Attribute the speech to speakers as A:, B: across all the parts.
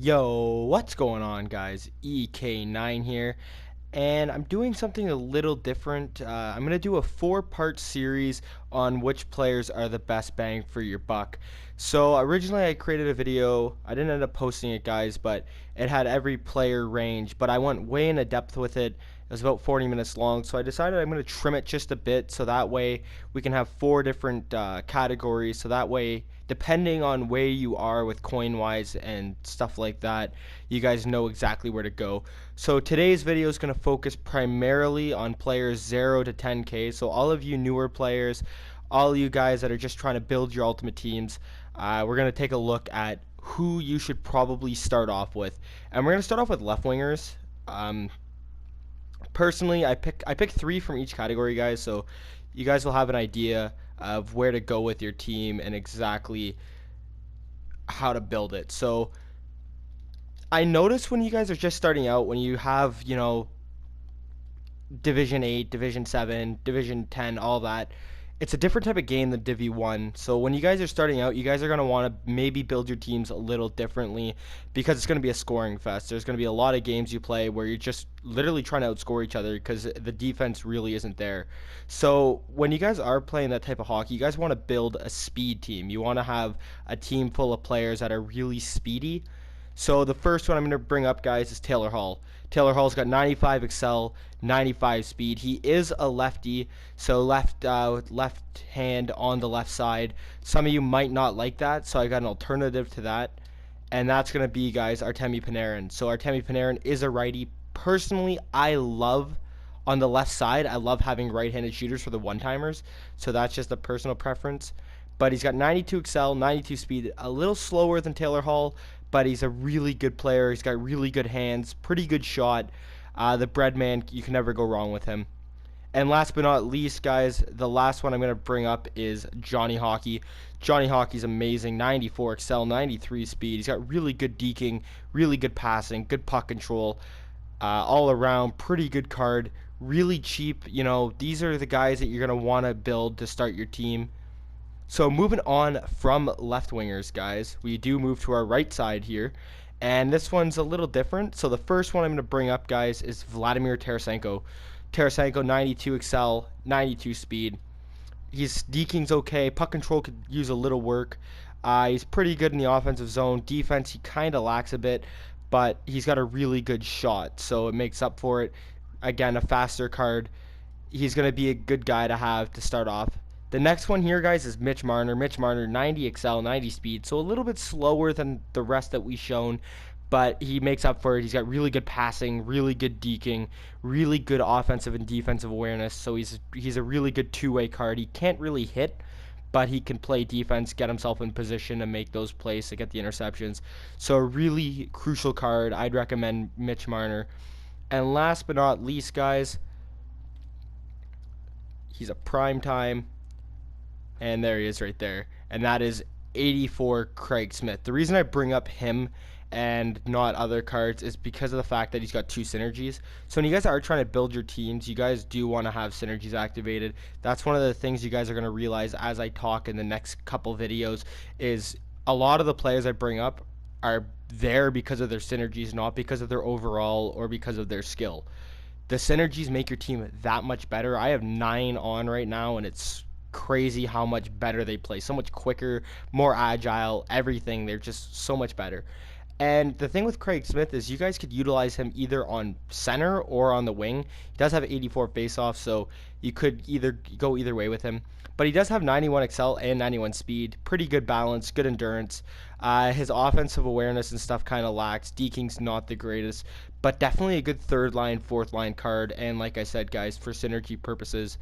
A: Yo, what's going on, guys? EK9 here, and I'm doing something a little different. I'm going to do a four-part series on which players are the best bang for your buck. So, originally I created a video. I didn't end up posting it, guys, but it had every player range, but I went way into depth with it. It was about 40 minutes long, so I decided I'm going to trim it just a bit so that way we can have four different categories. So that way, depending on where you are with coin wise and stuff like that, you guys know exactly where to go. So today's video is going to focus primarily on players 0 to 10k. So all of you newer players, all of you guys that are just trying to build your ultimate teams, we're going to take a look at who you should probably start off with. And we're going to start off with left wingers. Personally, I pick three from each category, guys, so you guys will have an idea of where to go with your team and exactly how to build it. So I notice when you guys are just starting out, when you have, Division 8, Division 7, Division 10, all that, it's a different type of game than Divi 1. So when you guys are starting out, you guys are going to want to maybe build your teams a little differently because it's going to be a scoring fest. There's going to be a lot of games you play where you're just literally trying to outscore each other because the defense really isn't there. So when you guys are playing that type of hockey, you guys want to build a speed team. You want to have a team full of players that are really speedy. So the first one I'm going to bring up, guys, is Taylor Hall. Taylor Hall's got 95 excel, 95 speed. He is a lefty, so left hand on the left side. Some of you might not like that, so I got an alternative to that, and that's going to be, guys, Artemi Panarin. So Artemi Panarin is a righty. Personally, I love on the left side. I love having right-handed shooters for the one-timers, so that's just a personal preference. But he's got 92 excel, 92 speed, a little slower than Taylor Hall, but he's a really good player. He's got really good hands, pretty good shot. The bread man, you can never go wrong with him. And last but not least, guys, the last one I'm going to bring up is Johnny Hockey. Johnny Hockey's amazing. 94 excel, 93 speed. He's got really good deking, really good passing, good puck control. All around, pretty good card. Really cheap. These are the guys that you're going to want to build to start your team. So moving on from left wingers, guys, we do move to our right side here, and this one's a little different. So the first one I'm going to bring up, guys, is Vladimir Tarasenko. Tarasenko, 92 excel, 92 speed. His deking's okay. Puck control could use a little work. He's pretty good in the offensive zone. Defense, he kind of lacks a bit, but he's got a really good shot, so it makes up for it. Again, a faster card. He's going to be a good guy to have to start off. The next one here, guys, is Mitch Marner. Mitch Marner, 90 excel, 90 speed, so a little bit slower than the rest that we've shown, but he makes up for it. He's got really good passing, really good deking, really good offensive and defensive awareness, so he's a really good two-way card. He can't really hit, but he can play defense, get himself in position to make those plays to get the interceptions. So a really crucial card. I'd recommend Mitch Marner. And last but not least, guys, he's a prime time. And there he is right there. And that is 84 Craig Smith. The reason I bring up him and not other cards is because of the fact that he's got two synergies. So when you guys are trying to build your teams, you guys do want to have synergies activated. That's one of the things you guys are going to realize as I talk in the next couple videos is a lot of the players I bring up are there because of their synergies, not because of their overall or because of their skill. The synergies make your team that much better. I have 9 on right now, and it's crazy how much better they play, so much quicker, more agile, everything. They're just so much better. And the thing with Craig Smith is you guys could utilize him either on center or on the wing. He does have 84 faceoff, so you could either go either way with him. But he does have 91 excel and 91 speed, pretty good balance, good endurance. His offensive awareness and stuff kind of lacks. Deking's not the greatest, but definitely a good third line, fourth line card. And like I said, guys, for synergy purposes.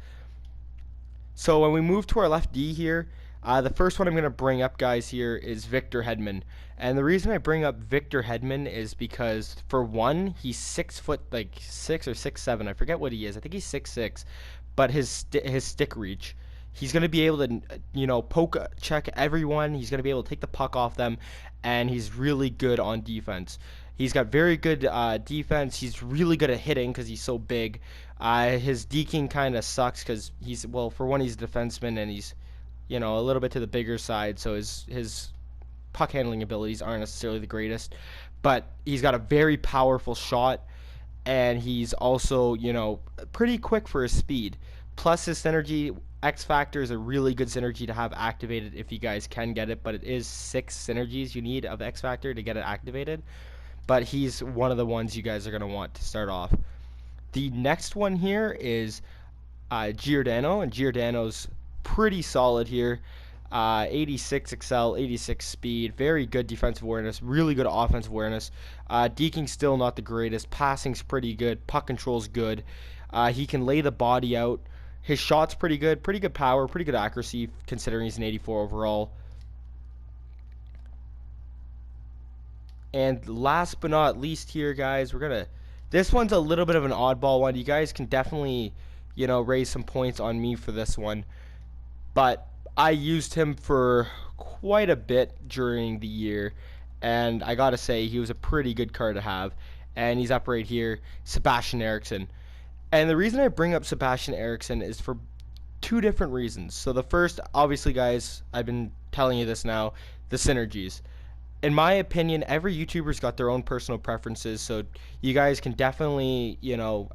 A: So when we move to our left D here, the first one I'm going to bring up, guys, here is Victor Hedman. And the reason I bring up Victor Hedman is because, for one, he's 6 foot, like 6 or 6'7". I forget what he is. I think he's 6'6". But his stick reach, he's going to be able to, poke check everyone. He's going to be able to take the puck off them, and he's really good on defense. He's got very good defense. He's really good at hitting because he's so big. His deking kind of sucks because for one, he's a defenseman, and he's, a little bit to the bigger side, so his puck handling abilities aren't necessarily the greatest, but he's got a very powerful shot, and he's also, pretty quick for his speed. Plus his synergy, X Factor is a really good synergy to have activated if you guys can get it, but it is 6 synergies you need of X Factor to get it activated. But he's one of the ones you guys are going to want to start off. The next one here is Giordano, and Giordano's pretty solid here. 86 excel, 86 speed, very good defensive awareness, really good offensive awareness. Deking's still not the greatest, passing's pretty good, puck control's good. He can lay the body out. His shot's pretty good power, pretty good accuracy considering he's an 84 overall. And last but not least here, guys, this one's a little bit of an oddball one. You guys can definitely, raise some points on me for this one. But I used him for quite a bit during the year, and I gotta say, he was a pretty good card to have. And he's up right here, Sebastian Eriksson. And the reason I bring up Sebastian Eriksson is for 2 different reasons. So the first, obviously, guys, I've been telling you this now, the synergies. In my opinion, every YouTuber's got their own personal preferences, so you guys can definitely,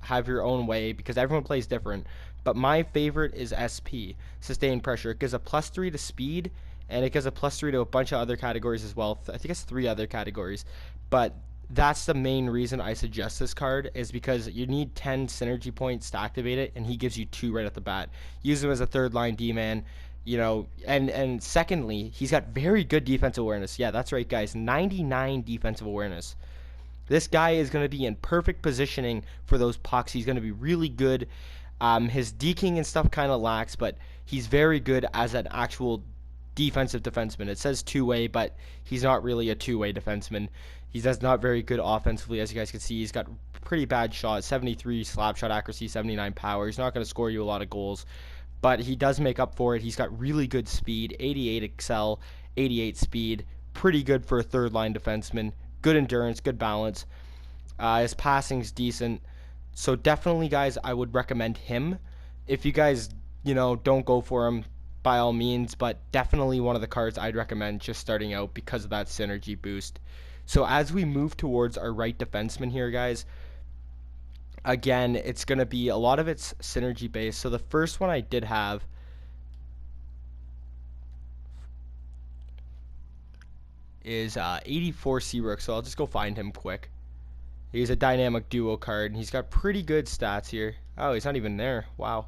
A: have your own way because everyone plays different. But my favorite is SP, Sustained Pressure. It gives a +3 to speed, and it gives a +3 to a bunch of other categories as well. I think it's 3 other categories. But that's the main reason I suggest this card, is because you need 10 synergy points to activate it, and he gives you 2 right at the bat. Use him as a third-line D-man. And secondly, he's got very good defensive awareness. Yeah, that's right, guys. 99 defensive awareness. This guy is going to be in perfect positioning for those pucks. He's going to be really good. His deking and stuff kind of lacks, but he's very good as an actual defensive defenseman. It says two-way, but he's not really a two-way defenseman. He's not very good offensively, as you guys can see. He's got pretty bad shots, 73 slap shot accuracy, 79 power. He's not going to score you a lot of goals, but he does make up for it. He's got really good speed, 88 excel, 88 speed, pretty good for a third-line defenseman. Good endurance, good balance. His passing's decent. So definitely, guys, I would recommend him. If you guys, don't go for him, by all means, but definitely one of the cards I'd recommend just starting out because of that synergy boost. So as we move towards our right defenseman here, guys, again, it's going to be a lot of it's synergy based. So the first one I did have is 84 Seabrook, so I'll just go find him quick. He's a dynamic duo card, and he's got pretty good stats here. Oh, he's not even there. Wow.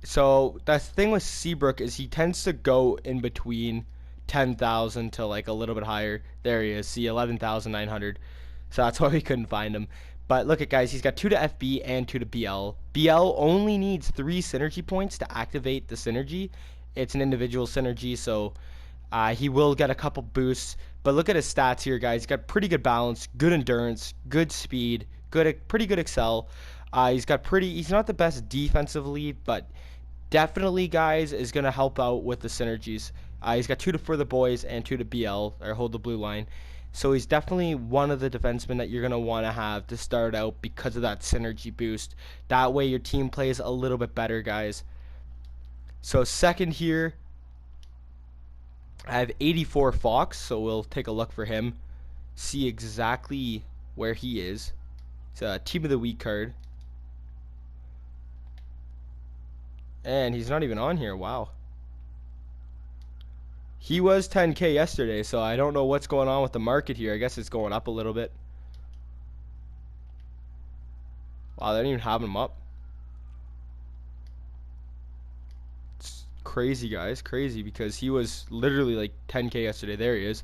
A: So the thing with Seabrook is he tends to go in between 10,000 to like a little bit higher. There he is. See, 11,900. So that's why we couldn't find him. But look at, guys, he's got 2 to FB and 2 to BL. BL only needs 3 synergy points to activate the synergy. It's an individual synergy, so he will get a couple boosts. But look at his stats here, guys. He's got pretty good balance, good endurance, good speed, pretty good excel. He's not the best defensively, but definitely, guys, is going to help out with the synergies. He's got 2 to For the Boys and 2 to BL, or Hold the Blue Line. So he's definitely one of the defensemen that you're going to want to have to start out because of that synergy boost. That way your team plays a little bit better, guys. So second here, I have 84 Fox, so we'll take a look for him. See exactly where he is. It's a Team of the Week card. And he's not even on here. Wow. He was 10K yesterday, so I don't know what's going on with the market here. I guess it's going up a little bit. Wow, they don't even have him up. It's crazy, guys. Crazy, because he was literally like 10K yesterday. There he is.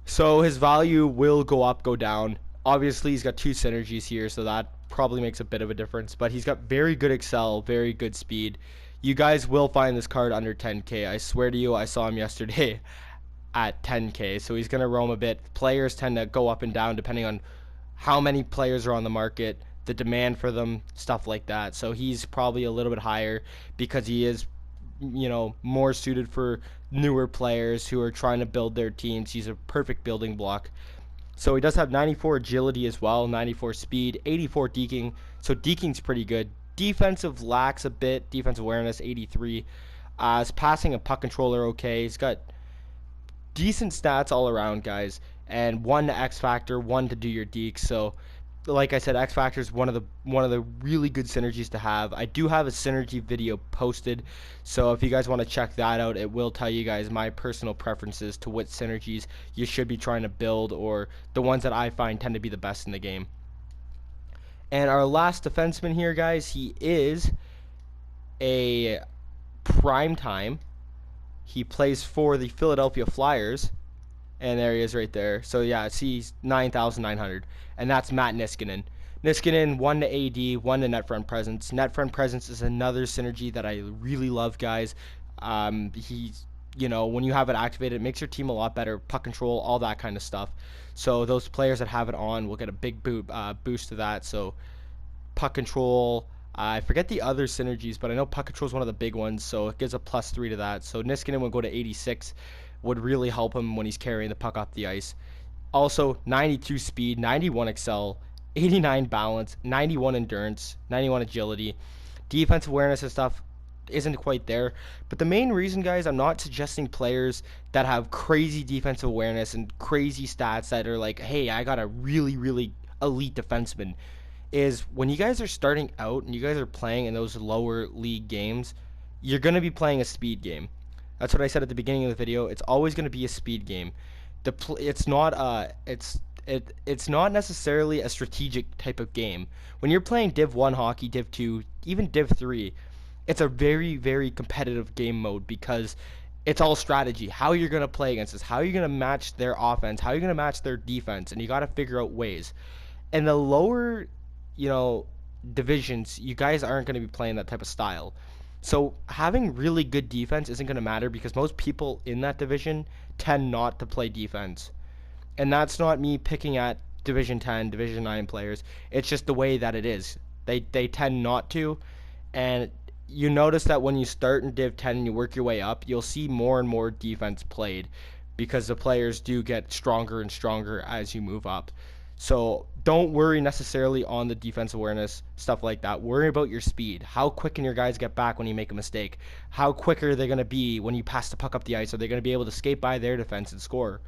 A: So his value will go up, go down. Obviously, he's got 2 synergies here, so that probably makes a bit of a difference. But he's got very good excel, very good speed. You guys will find this card under 10K. I swear to you, I saw him yesterday at 10K. So he's going to roam a bit. Players tend to go up and down depending on how many players are on the market, the demand for them, stuff like that. So he's probably a little bit higher because he is, more suited for newer players who are trying to build their teams. He's a perfect building block. So he does have 94 agility as well, 94 speed, 84 deking. So deking's pretty good. Defensive lacks a bit. Defensive awareness, 83. His passing and puck control are okay. He's got decent stats all around, guys, and one to X Factor, one to do your dekes. So, like I said, X Factor is one of the really good synergies to have. I do have a synergy video posted, so if you guys want to check that out, it will tell you guys my personal preferences to what synergies you should be trying to build, or the ones that I find tend to be the best in the game. And our last defenseman here, guys, he is a prime time. He plays for the Philadelphia Flyers, and there he is right there. So yeah, see, 9,900, and that's Matt Niskanen. Niskanen, 1 to AD, 1 to net front presence. Net front presence is another synergy that I really love, guys. He's, when you have it activated, it makes your team a lot better. Puck control, all that kind of stuff. So those players that have it on will get a big boost to that. So puck control. I forget the other synergies, but I know puck control is one of the big ones, so it gives a +3 to that. So Niskanen would go to 86, would really help him when he's carrying the puck off the ice. Also, 92 speed, 91 excel, 89 balance, 91 endurance, 91 agility. Defensive awareness and stuff isn't quite there. But the main reason, guys, I'm not suggesting players that have crazy defensive awareness and crazy stats that are like, hey, I got a really, really elite defenseman, is when you guys are starting out and you guys are playing in those lower league games, you're going to be playing a speed game. That's what I said at the beginning of the video. It's always going to be a speed game. It's not necessarily a strategic type of game. When you're playing Div 1 hockey, Div 2, even Div 3, it's a very, very competitive game mode because it's all strategy. How you're going to play against this, how you're going to match their offense, how you're going to match their defense, and you got to figure out ways. And the lower, divisions, you guys aren't going to be playing that type of style. So having really good defense isn't going to matter because most people in that division tend not to play defense. And that's not me picking at Division 10, Division 9 players. It's just the way that it is. They tend not to. And you notice that when you start in Div 10 and you work your way up, you'll see more and more defense played because the players do get stronger and stronger as you move up. So don't worry necessarily on the defensive awareness, stuff like that. Worry about your speed. How quick can your guys get back when you make a mistake? How quick are they going to be when you pass the puck up the ice? Are they going to be able to skate by their defense and score?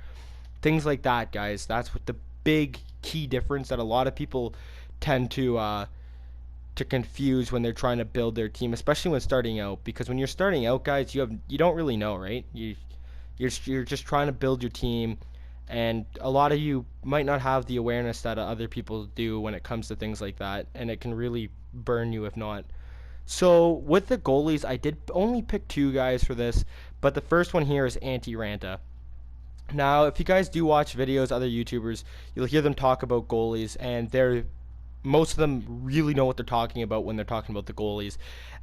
A: Things like that, guys. That's what the big key difference that a lot of people tend to confuse when they're trying to build their team, especially when starting out. Because when you're starting out, guys, you don't really know, right? You're just trying to build your team. And a lot of you might not have the awareness that other people do when it comes to things like that, and it can really burn you if not. So with the goalies, I did only pick 2 guys for this, but the first one here is Antti Raanta. Now, if you guys do watch videos, other YouTubers, you'll hear them talk about goalies, and most of them really know what they're talking about when they're talking about the goalies.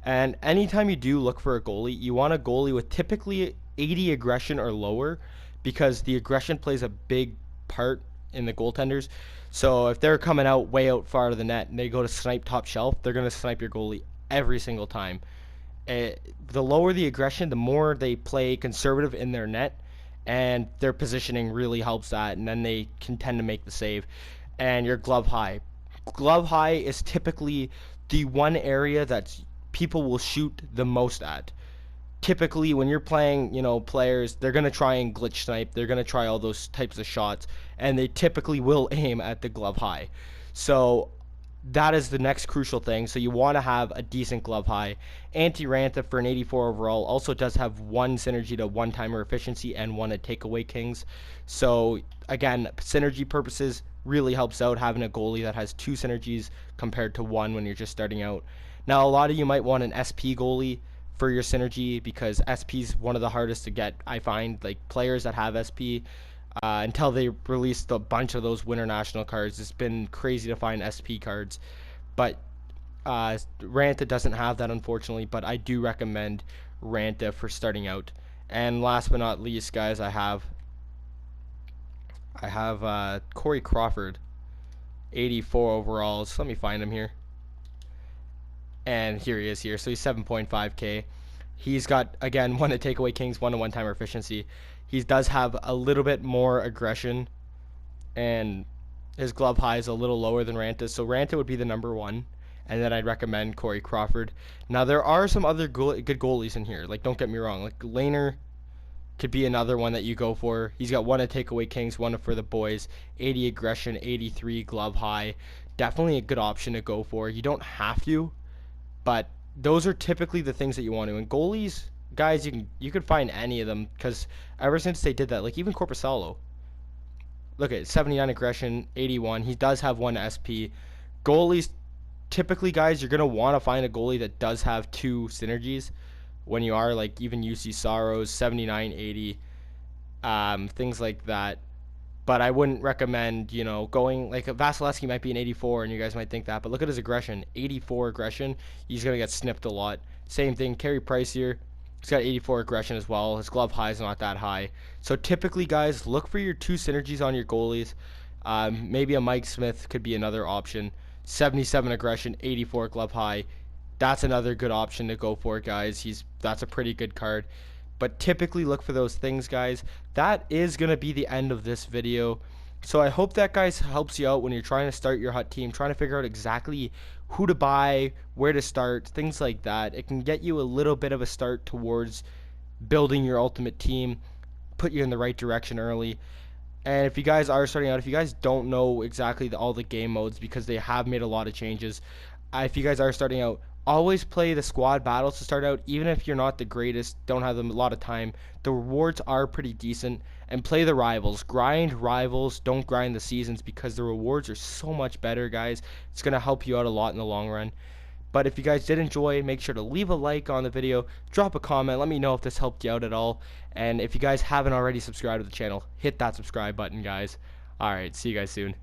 A: And anytime you do look for a goalie, you want a goalie with typically 80 aggression or lower, because the aggression plays a big part in the goaltenders. So if they're coming out way out far to the net and they go to snipe top shelf, they're going to snipe your goalie every single time. The lower the aggression, the more they play conservative in their net, and their positioning really helps that, and then they can tend to make the save. And your glove high. Glove high is typically the one area that people will shoot the most at. Typically, when you're playing, players, they're going to try and glitch snipe. They're going to try all those types of shots, and they typically will aim at the glove high. So that is the next crucial thing. So you want to have a decent glove high. Antti Raanta for an 84 overall also does have 1 synergy to one-timer efficiency and 1 at takeaway kings. So again, synergy purposes really helps out having a goalie that has 2 synergies compared to 1 when you're just starting out. Now, a lot of you might want an SP goalie for your synergy because SP is one of the hardest to get. I find like players that have SP until they released a bunch of those Winter National cards, it's been crazy to find SP cards. But Raanta doesn't have that, unfortunately, but I do recommend Raanta for starting out. And last but not least, guys, I have Corey Crawford, 84 overalls. Let me find him here. And here he is here. So he's 7.5K. He's got, again, 1 to takeaway kings, 1 to one-timer efficiency. He does have a little bit more aggression, and his glove high is a little lower than Raanta. So Raanta would be the number 1, and then I'd recommend Corey Crawford. Now, there are some other good goalies in here. Like, don't get me wrong. Like, Laner could be another one that you go for. He's got one to Takeaway Kings, one for the boys. 80 aggression, 83 glove high. Definitely a good option to go for. You don't have to, but those are typically the things that you want to. And goalies, guys, you can find any of them because ever since they did that, like even Corpusalo, look at 79 aggression, 81. He does have one SP. Goalies, typically, guys, you're gonna want to find a goalie that does have two synergies. When you are like even UC Saros, 79, 80, things like that. But I wouldn't recommend, going like Vasilevsky might be an 84, and you guys might think that. But look at his aggression, 84 aggression. He's gonna get snipped a lot. Same thing, Carey Price here. He's got 84 aggression as well. His glove high is not that high. So typically, guys, look for your two synergies on your goalies. Maybe a Mike Smith could be another option. 77 aggression, 84 glove high. That's another good option to go for, guys. That's a pretty good card. But typically look for those things, guys. That is going to be the end of this video. So I hope that, guys, helps you out when you're trying to start your hut team, trying to figure out exactly who to buy, where to start, things like that. It can get you a little bit of a start towards building your ultimate team, put you in the right direction early. And if you guys are starting out, if you guys don't know exactly all the game modes because they have made a lot of changes, if you guys are starting out, always play the squad battles to start out. Even if you're not the greatest, don't have a lot of time, the rewards are pretty decent. And play the rivals. Grind rivals, don't grind the seasons because the rewards are so much better, guys. It's going to help you out a lot in the long run. But if you guys did enjoy, make sure to leave a like on the video, drop a comment, let me know if this helped you out at all. And if you guys haven't already subscribed to the channel, hit that subscribe button, guys. Alright, see you guys soon.